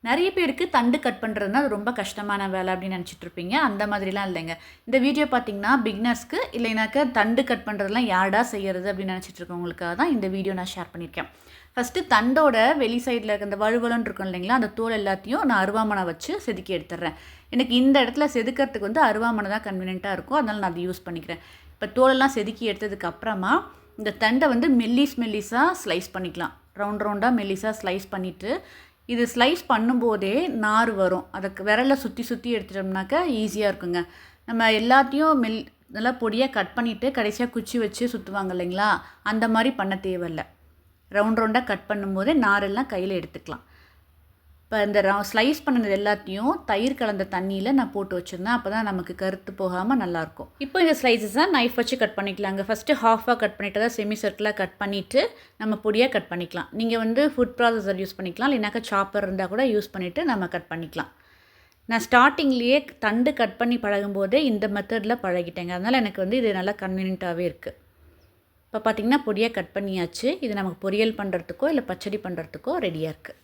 நிறைய பேருக்கு தண்டு கட் பண்ணுறதுனா அது ரொம்ப கஷ்டமான வேலை அப்படின்னு நினச்சிட்டு இருப்பீங்க. அந்த மாதிரிலாம் இல்லைங்க. இந்த வீடியோ பார்த்தீங்கன்னா பிகினர்ஸ்க்கு இல்லைனாக்கா தண்டு கட் பண்ணுறதுலாம் யார்டா செய்கிறது அப்படின்னு நினச்சிட்டு இருக்கவங்களுக்காக தான் இந்த வீடியோ நான் ஷேர் பண்ணியிருக்கேன். ஃபஸ்ட்டு தண்டோட வெளி சைடில் இருக்க அந்த வழுவலன்னு இருக்கும் இல்லைங்களா, அந்த தோல் எல்லாத்தையும் நான் அருவாமனை வச்சு செதுக்கி எடுத்துடுறேன். எனக்கு இந்த இடத்துல செதுக்கிறதுக்கு வந்து அருவாமனை தான் கன்வீனியண்ட்டாக இருக்கும். அதனால் நான் அதை யூஸ் பண்ணிக்கிறேன். இப்போ தோலெல்லாம் செதுக்கி எடுத்ததுக்கு அப்புறமா இந்த தண்டை வந்து மெல்லிஸாக ஸ்லைஸ் பண்ணிக்கலாம். ரவுண்டாக மெல்லிஸாக ஸ்லைஸ் பண்ணிவிட்டு இது ஸ்லைஸ் பண்ணும்போதே நார் வரும். அதுக்கு விரலை சுற்றி எடுத்துட்டோம்னாக்கா ஈஸியாக இருக்குங்க. நம்ம எல்லாத்தையும் நல்லா பொடியாக கட் பண்ணிவிட்டு கடைசியாக குச்சி வச்சு சுற்றுவாங்க இல்லைங்களா, அந்த மாதிரி பண்ண தேவையில்லை. ரவுண்டாக கட் பண்ணும்போதே நாரெல்லாம் கையில் எடுத்துக்கலாம். இப்போ இந்த ஸ்லைஸ் பண்ணது எல்லாத்தையும் தயிர் கலந்த தண்ணியில் நான் போட்டு வச்சுருந்தேன். அப்போ தான் நமக்கு கருத்து போகாமல் நல்லாயிருக்கும். இப்போ இந்த ஸ்லைஸஸை நைஃப் வச்சு கட் பண்ணிக்கலாங்க. ஃபஸ்ட்டு ஹாஃபாக கட் பண்ணிவிட்டு தான் செமி சர்க்கிளாக கட் பண்ணிவிட்டு நம்ம பொடியாக கட் பண்ணிக்கலாம். நீங்கள் வந்து ஃபுட் ப்ராசஸர் யூஸ் பண்ணிக்கலாம், இல்லைனாக்கா சாப்பர் இருந்தால் கூட யூஸ் பண்ணிவிட்டு நம்ம கட் பண்ணிக்கலாம். நான் ஸ்டார்டிங்லேயே தண்டு கட் பண்ணி பழகும்போதே இந்த மெத்தடில் பழகிட்டேங்க. அதனால் எனக்கு வந்து இது நல்லா கன்வீனியண்ட்டாகவே இருக்குது. இப்போ பார்த்திங்கன்னா பொடியாக கட் பண்ணியாச்சு. இது நமக்கு பொரியல் பண்ணுறதுக்கோ இல்லை பச்சடி பண்ணுறதுக்கோ ரெடியாக இருக்குது.